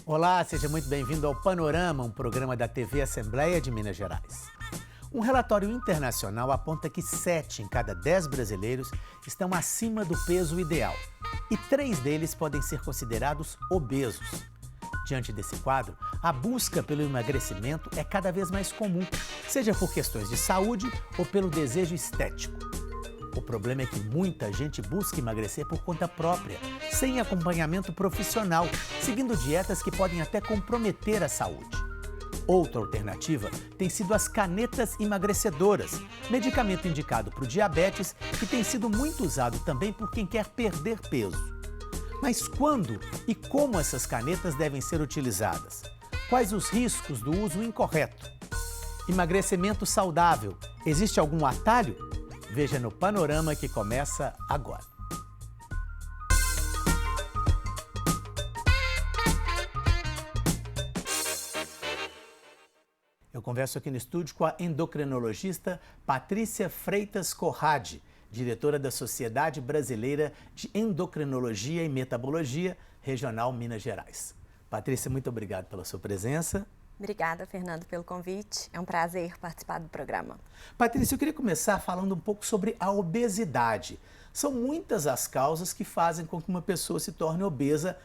Olá, seja muito bem-vindo ao Panorama, um programa da TV Assembleia de Minas Gerais. Um relatório internacional aponta que 7 em cada 10 brasileiros estão acima do peso ideal e 3 deles podem ser considerados obesos. Diante desse quadro, a busca pelo emagrecimento é cada vez mais comum, seja por questões de saúde ou pelo desejo estético. O problema é que muita gente busca emagrecer por conta própria, sem acompanhamento profissional, seguindo dietas que podem até comprometer a saúde. Outra alternativa tem sido as canetas emagrecedoras, medicamento indicado para o diabetes que tem sido muito usado também por quem quer perder peso. Mas quando e como essas canetas devem ser utilizadas? Quais os riscos do uso incorreto? Emagrecimento saudável, existe algum atalho? Veja no Panorama que começa agora. Eu converso aqui no estúdio com a endocrinologista Patrícia Freitas Corrade, diretora da Sociedade Brasileira de Endocrinologia e Metabologia, Regional Minas Gerais. Patrícia, muito obrigado pela sua presença. Obrigada, Fernando, pelo convite. É um prazer participar do programa. Patrícia, eu queria começar falando um pouco sobre a obesidade. São muitas as causas que fazem com que uma pessoa se torne obesa,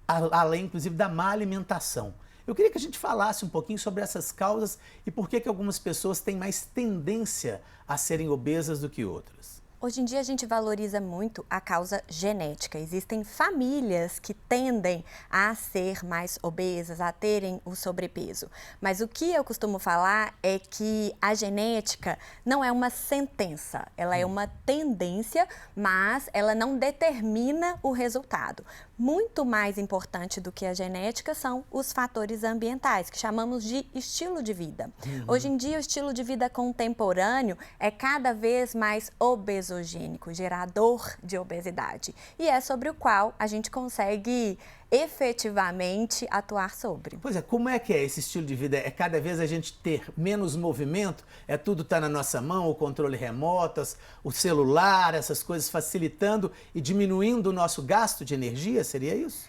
além, inclusive, da má alimentação. Eu queria que a gente falasse um pouquinho sobre essas causas e por que algumas pessoas têm mais tendência a serem obesas do que outras. Hoje em dia a gente valoriza muito a causa genética. Existem famílias que tendem a ser mais obesas, a terem o sobrepeso. Mas o que eu costumo falar é que a genética não é uma sentença, ela é uma tendência, mas ela não determina o resultado. Muito mais importante do que a genética são os fatores ambientais, que chamamos de estilo de vida. Hoje em dia o estilo de vida contemporâneo é cada vez mais obesogênico, gerador de obesidade. E é sobre o qual a gente consegue efetivamente atuar sobre. Pois é, como é que é esse estilo de vida? É cada vez a gente ter menos movimento? É tudo tá na nossa mão, o controle remoto, o celular, essas coisas facilitando e diminuindo o nosso gasto de energia? Seria isso?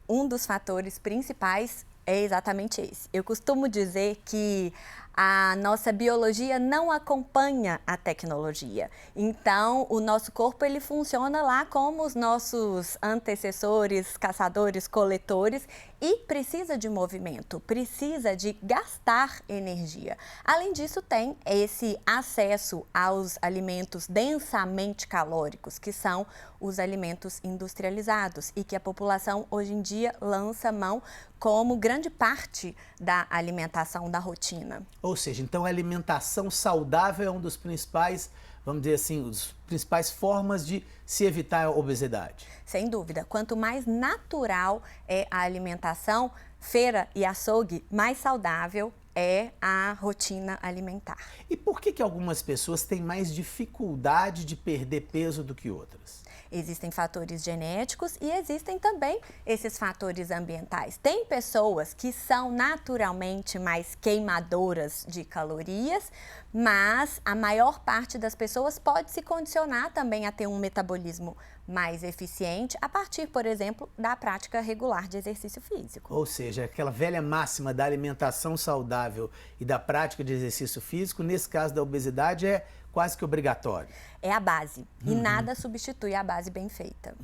Um dos fatores principais é exatamente esse. Eu costumo dizer que a nossa biologia não acompanha a tecnologia. Então, o nosso corpo ele funciona lá como os nossos antecessores, caçadores, coletores e precisa de movimento, precisa de gastar energia. Além disso, tem esse acesso aos alimentos densamente calóricos, que são os alimentos industrializados e que a população hoje em dia lança mão como grande parte da alimentação, da rotina. Ou seja, então a alimentação saudável é um dos principais, vamos dizer assim, os principais formas de se evitar a obesidade. Sem dúvida. Quanto mais natural é a alimentação, feira e açougue, mais saudável é a rotina alimentar. E por que algumas pessoas têm mais dificuldade de perder peso do que outras? Existem fatores genéticos e existem também esses fatores ambientais. Tem pessoas que são naturalmente mais queimadoras de calorias, mas a maior parte das pessoas pode se condicionar também a ter um metabolismo mais eficiente a partir, por exemplo, da prática regular de exercício físico. Ou seja, aquela velha máxima da alimentação saudável e da prática de exercício físico, nesse caso da obesidade, é quase que obrigatório. É a base e nada substitui a base bem feita.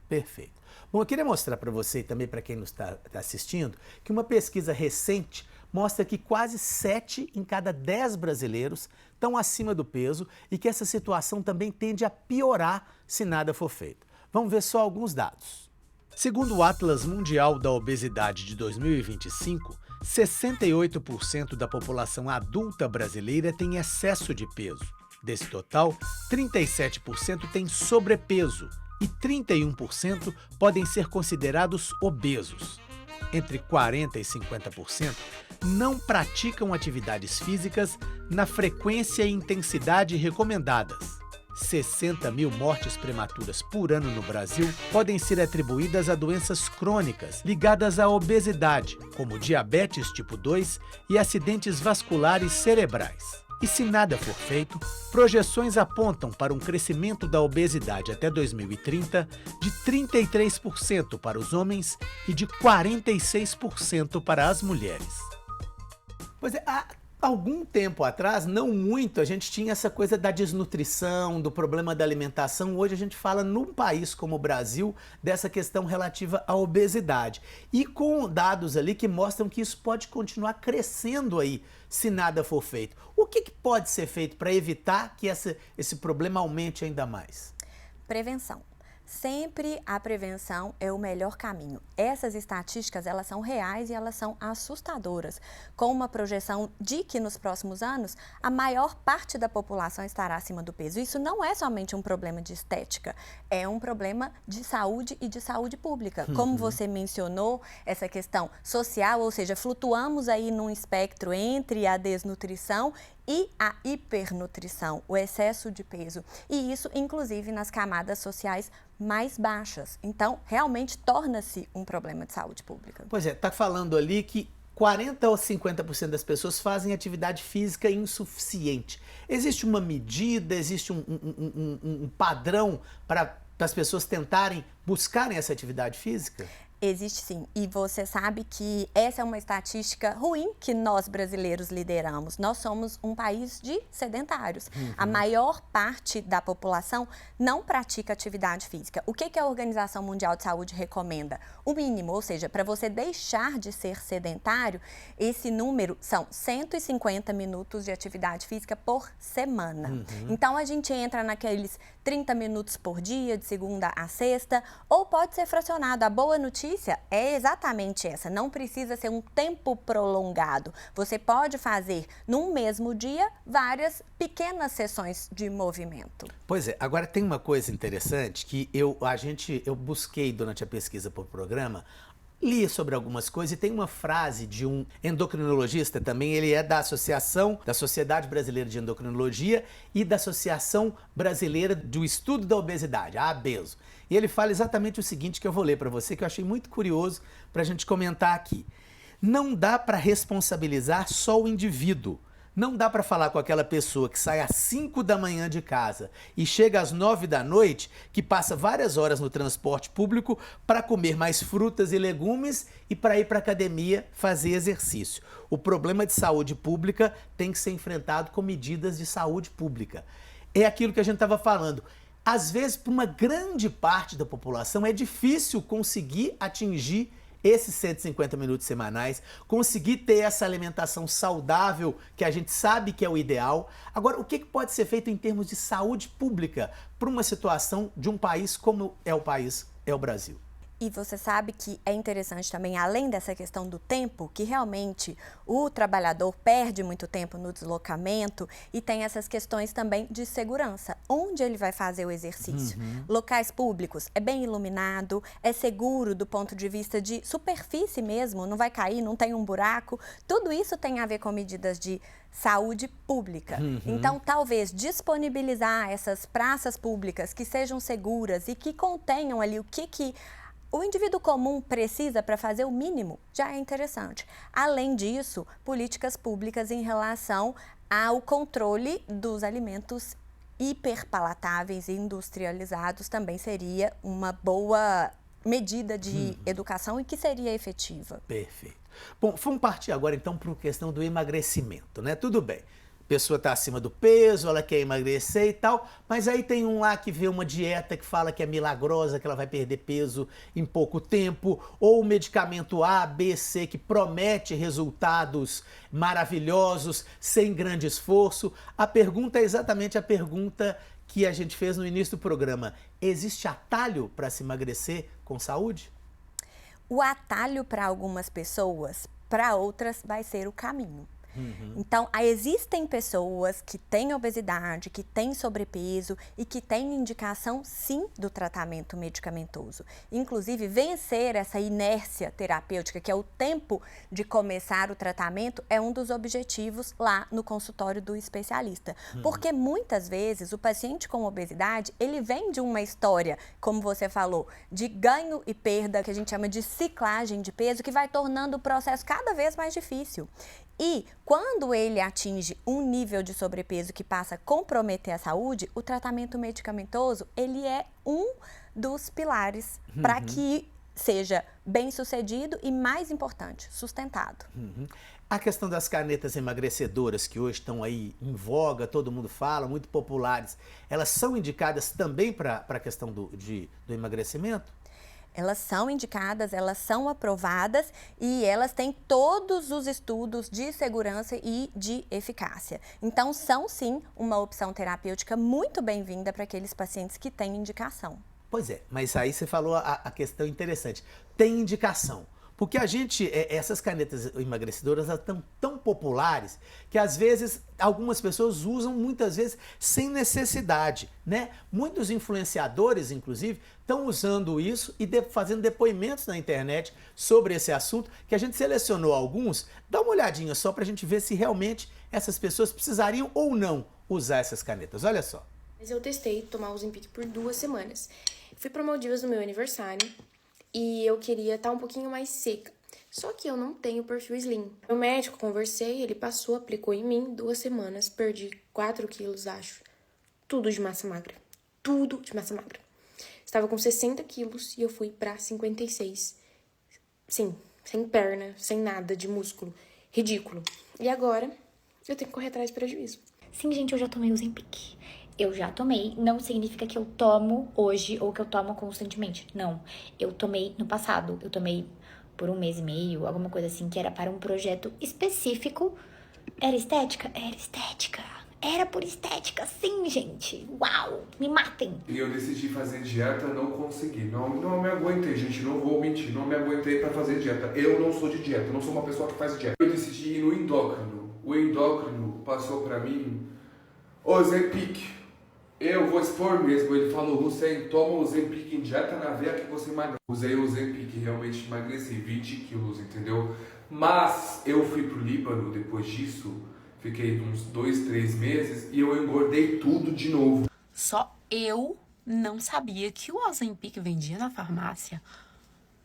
Perfeito. Bom, eu queria mostrar para você e também para quem nos está assistindo que uma pesquisa recente mostra que quase 7 em cada 10 brasileiros estão acima do peso e que essa situação também tende a piorar se nada for feito. Vamos ver só alguns dados. Segundo o Atlas Mundial da Obesidade de 2025, 68% da população adulta brasileira tem excesso de peso. Desse total, 37% tem sobrepeso e 31% podem ser considerados obesos. Entre 40% e 50% não praticam atividades físicas na frequência e intensidade recomendadas. 60 mil mortes prematuras por ano no Brasil podem ser atribuídas a doenças crônicas ligadas à obesidade, como diabetes tipo 2 e acidentes vasculares cerebrais. E se nada for feito, projeções apontam para um crescimento da obesidade até 2030 de 33% para os homens e de 46% para as mulheres. Pois é, há algum tempo atrás, não muito, a gente tinha essa coisa da desnutrição, do problema da alimentação. Hoje a gente fala num país como o Brasil dessa questão relativa à obesidade. E com dados ali que mostram que isso pode continuar crescendo aí se nada for feito. O que pode ser feito para evitar que esse problema aumente ainda mais? Prevenção. Sempre a prevenção é o melhor caminho. Essas estatísticas, elas são reais e elas são assustadoras, com uma projeção de que nos próximos anos a maior parte da população estará acima do peso. Isso não é somente um problema de estética, é um problema de saúde e de saúde pública. Como você mencionou, essa questão social, ou seja, flutuamos aí num espectro entre a desnutrição e a hipernutrição, o excesso de peso. E isso, inclusive, nas camadas sociais mais baixas. Então, realmente torna-se um problema de saúde pública. Pois é, está falando ali que 40% ou 50% das pessoas fazem atividade física insuficiente. Existe uma medida, existe um padrão para as pessoas tentarem buscarem essa atividade física? Existe sim, e você sabe que essa é uma estatística ruim que nós brasileiros lideramos. Nós somos um país de sedentários. A maior parte da população não pratica atividade física. O que a Organização Mundial de Saúde recomenda? O mínimo, ou seja, para você deixar de ser sedentário, esse número são 150 minutos de atividade física por semana. Então a gente entra naqueles 30 minutos por dia, de segunda a sexta, ou pode ser fracionado. A boa notícia é exatamente essa, não precisa ser um tempo prolongado. Você pode fazer num mesmo dia várias pequenas sessões de movimento. Pois é, agora tem uma coisa interessante que eu busquei durante a pesquisa para o programa, li sobre algumas coisas e tem uma frase de um endocrinologista também, ele é da Sociedade Brasileira de Endocrinologia e da Associação Brasileira do Estudo da Obesidade, a ABESO. E ele fala exatamente o seguinte que eu vou ler para você, que eu achei muito curioso para a gente comentar aqui. Não dá para responsabilizar só o indivíduo. Não dá para falar com aquela pessoa que sai às 5 da manhã de casa e chega às 9 da noite, que passa várias horas no transporte público para comer mais frutas e legumes e para ir para a academia fazer exercício. O problema de saúde pública tem que ser enfrentado com medidas de saúde pública. É aquilo que a gente estava falando. Às vezes, para uma grande parte da população, é difícil conseguir atingir esses 150 minutos semanais, conseguir ter essa alimentação saudável que a gente sabe que é o ideal. Agora, o que pode ser feito em termos de saúde pública para uma situação de um país como é o Brasil? E você sabe que é interessante também, além dessa questão do tempo, que realmente o trabalhador perde muito tempo no deslocamento e tem essas questões também de segurança. Onde ele vai fazer o exercício? Locais públicos, é bem iluminado, é seguro do ponto de vista de superfície mesmo, não vai cair, não tem um buraco. Tudo isso tem a ver com medidas de saúde pública. Então, talvez disponibilizar essas praças públicas que sejam seguras e que contenham ali o que o indivíduo comum precisa para fazer o mínimo, já é interessante. Além disso, políticas públicas em relação ao controle dos alimentos hiperpalatáveis e industrializados também seria uma boa medida de educação e que seria efetiva. Perfeito. Bom, vamos partir agora então para a questão do emagrecimento, né? Tudo bem. A pessoa está acima do peso, ela quer emagrecer e tal, mas aí tem um lá que vê uma dieta que fala que é milagrosa, que ela vai perder peso em pouco tempo, ou o medicamento A, B, C que promete resultados maravilhosos sem grande esforço. A pergunta é exatamente a pergunta que a gente fez no início do programa. Existe atalho para se emagrecer com saúde? O atalho para algumas pessoas, para outras vai ser o caminho. Então, existem pessoas que têm obesidade, que têm sobrepeso e que têm indicação, sim, do tratamento medicamentoso. Inclusive, vencer essa inércia terapêutica, que é o tempo de começar o tratamento, é um dos objetivos lá no consultório do especialista. Porque muitas vezes o paciente com obesidade, ele vem de uma história, como você falou, de ganho e perda, que a gente chama de ciclagem de peso, que vai tornando o processo cada vez mais difícil. E quando ele atinge um nível de sobrepeso que passa a comprometer a saúde, o tratamento medicamentoso, ele é um dos pilares para que seja bem sucedido e, mais importante, sustentado. A questão das canetas emagrecedoras que hoje estão aí em voga, todo mundo fala, muito populares, elas são indicadas também para a questão do emagrecimento? Elas são indicadas, elas são aprovadas e elas têm todos os estudos de segurança e de eficácia. Então, são sim uma opção terapêutica muito bem-vinda para aqueles pacientes que têm indicação. Pois é, mas aí você falou a questão interessante. Tem indicação. Porque essas canetas emagrecedoras estão tão populares que às vezes algumas pessoas usam muitas vezes sem necessidade, né? Muitos influenciadores, inclusive, estão usando isso e fazendo depoimentos na internet sobre esse assunto, que a gente selecionou alguns. Dá uma olhadinha só para a gente ver se realmente essas pessoas precisariam ou não usar essas canetas. Olha só. Mas eu testei tomar o Ozempic por 2 semanas. Fui para Maldivas no meu aniversário e eu queria estar um pouquinho mais seca. Só que eu não tenho perfil slim. O médico, conversei, ele passou, aplicou em mim 2 semanas, perdi 4 quilos, acho. Tudo de massa magra. Tudo de massa magra. Estava com 60 quilos e eu fui para 56. Sim, sem perna, sem nada de músculo. Ridículo. E agora eu tenho que correr atrás de prejuízo. Sim, gente, eu já tomei o Ozempic. Eu já tomei, não significa que eu tomo hoje ou que eu tomo constantemente. Não, eu tomei no passado, eu tomei por 1 mês e meio, alguma coisa assim, que era para um projeto específico. Era estética? Era estética. Era por estética, sim, gente. Uau, me matem. E eu decidi fazer dieta, não consegui. Não me aguentei, gente, não vou mentir. Não me aguentei para fazer dieta. Eu não sou de dieta, eu não sou uma pessoa que faz dieta. Eu decidi ir no endócrino. O endócrino passou para mim Ozempic. Eu vou expor mesmo, ele falou, Hussein, toma o Ozempic em dieta na veia que você emagrece. Usei o Ozempic e realmente emagreci 20 quilos, entendeu? Mas eu fui pro Líbano depois disso, fiquei uns 2, 3 meses e eu engordei tudo de novo. Só eu não sabia que o Ozempic vendia na farmácia.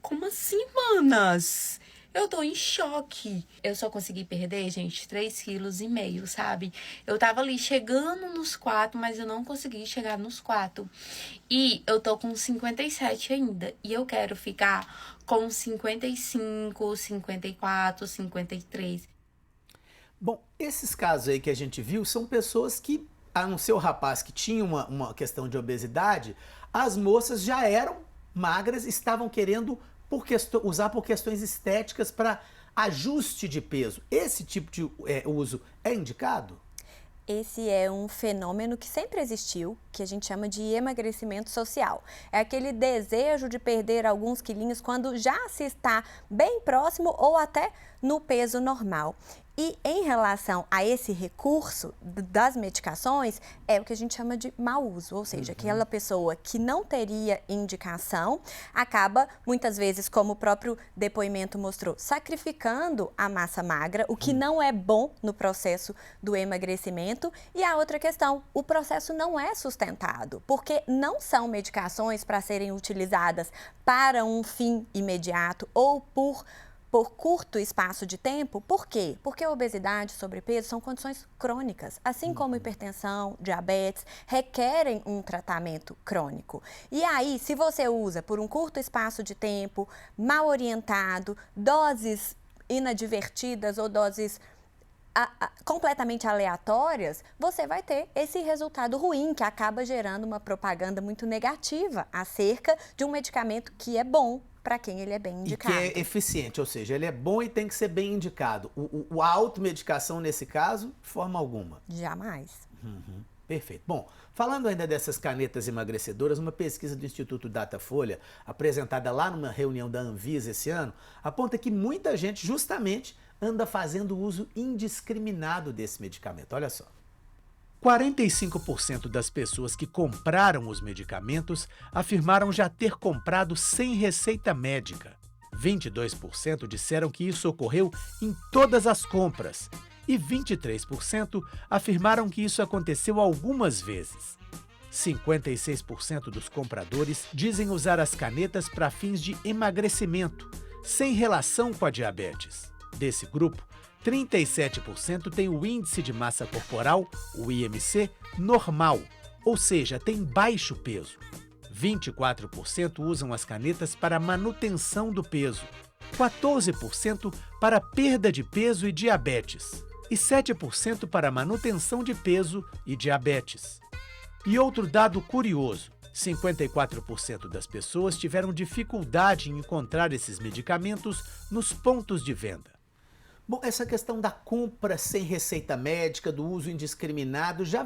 Como assim, manas? Eu tô em choque. Eu só consegui perder, gente, 3,5 kg, sabe? Eu tava ali chegando nos 4, mas eu não consegui chegar nos 4. E eu tô com 57 ainda. E eu quero ficar com 55, 54, 53. Bom, esses casos aí que a gente viu são pessoas que, a não ser o rapaz que tinha uma questão de obesidade, as moças já eram magras, estavam querendo usar por questões estéticas para ajuste de peso. Esse tipo de uso é indicado? Esse é um fenômeno que sempre existiu, que a gente chama de emagrecimento social. É aquele desejo de perder alguns quilinhos quando já se está bem próximo ou até no peso normal. E em relação a esse recurso das medicações, é o que a gente chama de mau uso, ou seja, aquela pessoa que não teria indicação acaba, muitas vezes, como o próprio depoimento mostrou, sacrificando a massa magra, o que não é bom no processo do emagrecimento. E a outra questão, o processo não é sustentado, porque não são medicações para serem utilizadas para um fim imediato ou por curto espaço de tempo. Por quê? Porque a obesidade e sobrepeso são condições crônicas, assim como hipertensão, diabetes, requerem um tratamento crônico. E aí, se você usa por um curto espaço de tempo, mal orientado, doses inadvertidas ou doses completamente aleatórias, você vai ter esse resultado ruim, que acaba gerando uma propaganda muito negativa acerca de um medicamento que é bom para quem ele é bem indicado. E que é eficiente, ou seja, ele é bom e tem que ser bem indicado. A automedicação, nesse caso, de forma alguma. Jamais. Perfeito. Bom, falando ainda dessas canetas emagrecedoras, uma pesquisa do Instituto Datafolha, apresentada lá numa reunião da Anvisa esse ano, aponta que muita gente justamente anda fazendo uso indiscriminado desse medicamento. Olha só. 45% das pessoas que compraram os medicamentos afirmaram já ter comprado sem receita médica. 22% disseram que isso ocorreu em todas as compras. E 23% afirmaram que isso aconteceu algumas vezes. 56% dos compradores dizem usar as canetas para fins de emagrecimento, sem relação com a diabetes. Desse grupo, 37% tem o índice de massa corporal, o IMC, normal, ou seja, tem baixo peso. 24% usam as canetas para manutenção do peso, 14% para perda de peso e diabetes, e 7% para manutenção de peso e diabetes. E outro dado curioso, 54% das pessoas tiveram dificuldade em encontrar esses medicamentos nos pontos de venda. Bom, essa questão da compra sem receita médica, do uso indiscriminado, já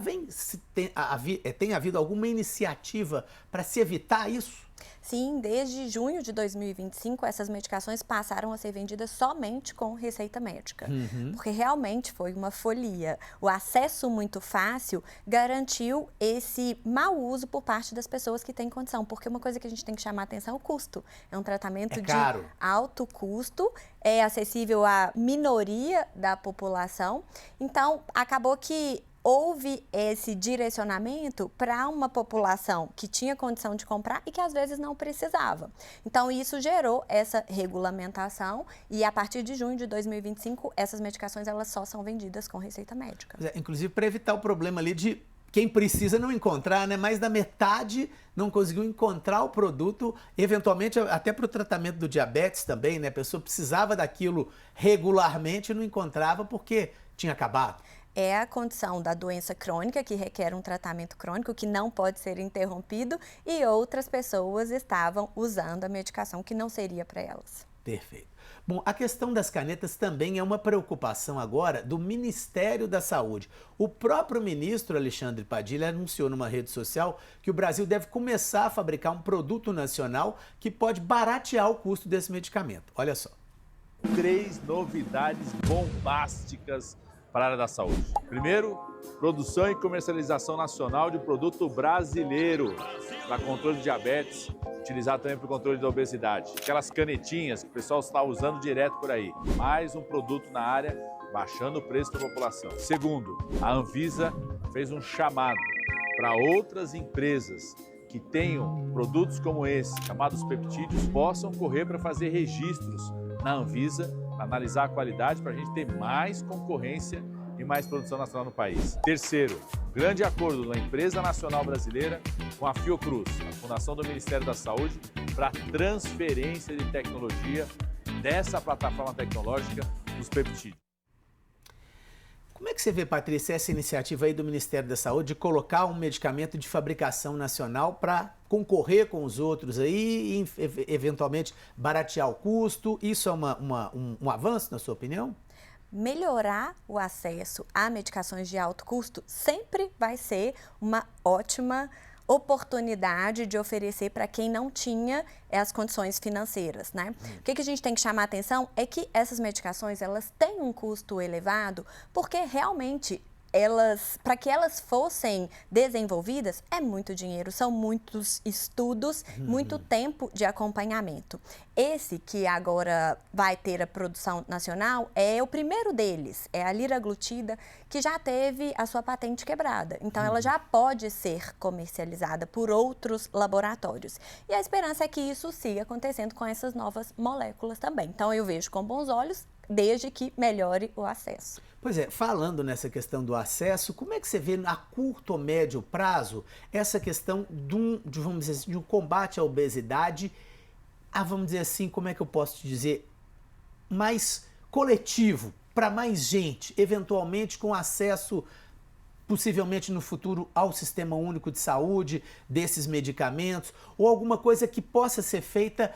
tem havido alguma iniciativa para se evitar isso? Sim, desde junho de 2025, essas medicações passaram a ser vendidas somente com receita médica, porque realmente foi uma folia. O acesso muito fácil garantiu esse mau uso por parte das pessoas que têm condição, porque uma coisa que a gente tem que chamar a atenção é o custo. É um tratamento de alto custo, é acessível à minoria da população, então acabou que houve esse direcionamento para uma população que tinha condição de comprar e que às vezes não precisava. Então isso gerou essa regulamentação e a partir de junho de 2025 essas medicações elas só são vendidas com receita médica. Inclusive para evitar o problema ali de quem precisa não encontrar, né? Mais da metade não conseguiu encontrar o produto, eventualmente até para o tratamento do diabetes também, né? A pessoa precisava daquilo regularmente e não encontrava porque tinha acabado. É a condição da doença crônica, que requer um tratamento crônico que não pode ser interrompido, e outras pessoas estavam usando a medicação que não seria para elas. Perfeito. Bom, a questão das canetas também é uma preocupação agora do Ministério da Saúde. O próprio ministro Alexandre Padilha anunciou numa rede social que o Brasil deve começar a fabricar um produto nacional que pode baratear o custo desse medicamento. Olha só. 3 novidades bombásticas para a área da saúde. Primeiro, produção e comercialização nacional de produto brasileiro para controle de diabetes, utilizado também para o controle da obesidade. Aquelas canetinhas que o pessoal está usando direto por aí. Mais um produto na área, baixando o preço para a população. Segundo, a Anvisa fez um chamado para outras empresas que tenham produtos como esse, chamados peptídeos, possam correr para fazer registros na Anvisa, analisar a qualidade para a gente ter mais concorrência e mais produção nacional no país. Terceiro, grande acordo da empresa nacional brasileira com a Fiocruz, a Fundação do Ministério da Saúde, para transferência de tecnologia dessa plataforma tecnológica dos peptídeos. Como é que você vê, Patrícia, essa iniciativa aí do Ministério da Saúde de colocar um medicamento de fabricação nacional para concorrer com os outros aí e eventualmente baratear o custo? Isso é um avanço, na sua opinião? Melhorar o acesso a medicações de alto custo sempre vai ser uma ótima oportunidade de oferecer para quem não tinha as condições financeiras, né? O que a gente tem que chamar a atenção é que essas medicações, elas têm um custo elevado, porque realmente para que elas fossem desenvolvidas, é muito dinheiro, são muitos estudos, muito tempo de acompanhamento. Esse que agora vai ter a produção nacional é o primeiro deles, é a liraglutida, que já teve a sua patente quebrada. Então, ela já pode ser comercializada por outros laboratórios. E a esperança é que isso siga acontecendo com essas novas moléculas também. Então, eu vejo com bons olhos, desde que melhore o acesso. Pois é, falando nessa questão do acesso, como é que você vê a curto ou médio prazo essa questão vamos dizer assim, de um combate à obesidade, vamos dizer assim, como é que eu posso te dizer, mais coletivo, para mais gente, eventualmente com acesso, possivelmente no futuro, ao Sistema Único de Saúde, desses medicamentos, ou alguma coisa que possa ser feita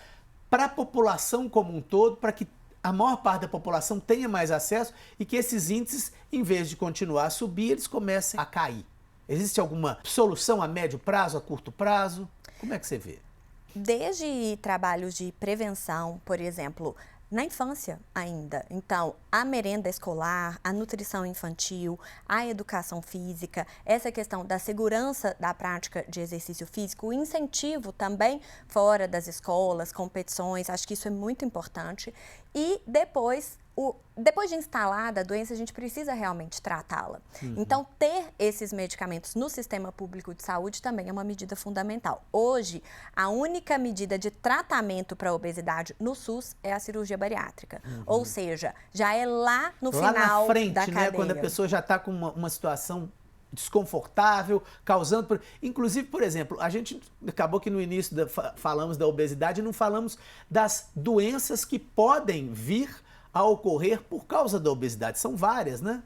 para a população como um todo, para que a maior parte da população tenha mais acesso e que esses índices, em vez de continuar a subir, eles comecem a cair. Existe alguma solução a médio prazo, a curto prazo? Como é que você vê? Desde trabalhos de prevenção, por exemplo, na infância ainda. Então, a merenda escolar, a nutrição infantil, a educação física, essa questão da segurança da prática de exercício físico, o incentivo também fora das escolas, competições, acho que isso é muito importante. e depois de instalada a doença, a gente precisa realmente tratá-la. Então, ter esses medicamentos no sistema público de saúde também é uma medida fundamental. Hoje, a única medida de tratamento para a obesidade no SUS é a cirurgia bariátrica. Ou seja, já é lá no final na frente, da cadeia. né? Quando a pessoa já está com uma situação desconfortável, causando... Inclusive, por exemplo, a gente acabou que no início falamos da obesidade e não falamos das doenças que podem vir a ocorrer por causa da obesidade. São várias, né?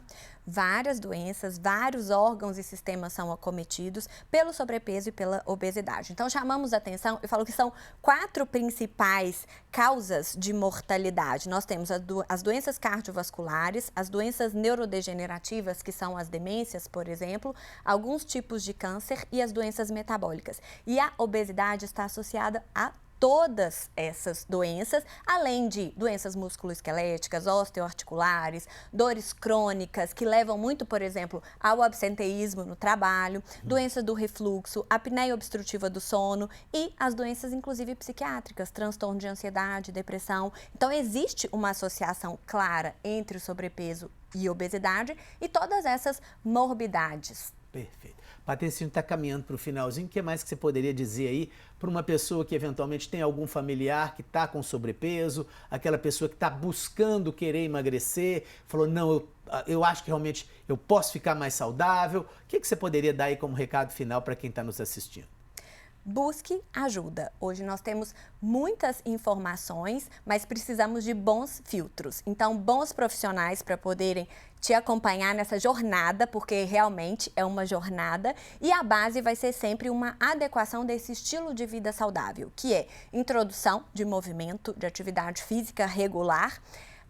Várias doenças, vários órgãos e sistemas são acometidos pelo sobrepeso e pela obesidade. Então, chamamos a atenção e falo que são 4 principais causas de mortalidade. Nós temos as doenças cardiovasculares, as doenças neurodegenerativas, que são as demências, por exemplo, alguns tipos de câncer e as doenças metabólicas. E a obesidade está associada a todas essas doenças, além de doenças musculoesqueléticas, osteoarticulares, dores crônicas que levam muito, por exemplo, ao absenteísmo no trabalho, doença do refluxo, apneia obstrutiva do sono e as doenças, inclusive, psiquiátricas, transtorno de ansiedade, depressão. Então, existe uma associação clara entre o sobrepeso e obesidade e todas essas morbidades. Perfeito. Patrícia, a gente está caminhando para o finalzinho. O que mais que você poderia dizer aí para uma pessoa que eventualmente tem algum familiar que está com sobrepeso, aquela pessoa que está buscando querer emagrecer, falou, não, eu acho que realmente eu posso ficar mais saudável. O que você poderia dar aí como recado final para quem está nos assistindo? Busque ajuda. Hoje nós temos muitas informações, mas precisamos de bons filtros. Então, bons profissionais para poderem te acompanhar nessa jornada, porque realmente é uma jornada. E a base vai ser sempre uma adequação desse estilo de vida saudável, que é introdução de movimento, de atividade física regular.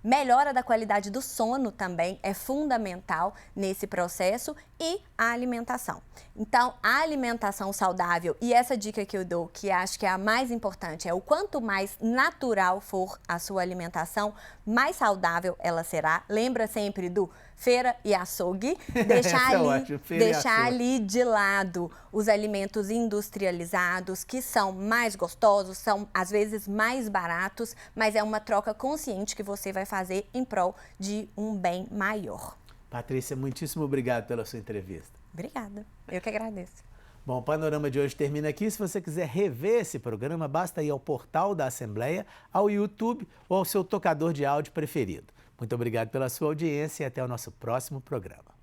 Melhora da qualidade do sono também é fundamental nesse processo e a alimentação. Então, a alimentação saudável, e essa dica que eu dou, que acho que é a mais importante, é o quanto mais natural for a sua alimentação, mais saudável ela será. Lembra sempre do feira e açougue, deixar ali de lado os alimentos industrializados, que são mais gostosos, são às vezes mais baratos, mas é uma troca consciente que você vai fazer em prol de um bem maior. Patrícia, muitíssimo obrigado pela sua entrevista. Obrigada, eu que agradeço. Bom, o Panorama de hoje termina aqui. Se você quiser rever esse programa, basta ir ao portal da Assembleia, ao YouTube ou ao seu tocador de áudio preferido. Muito obrigado pela sua audiência e até o nosso próximo programa.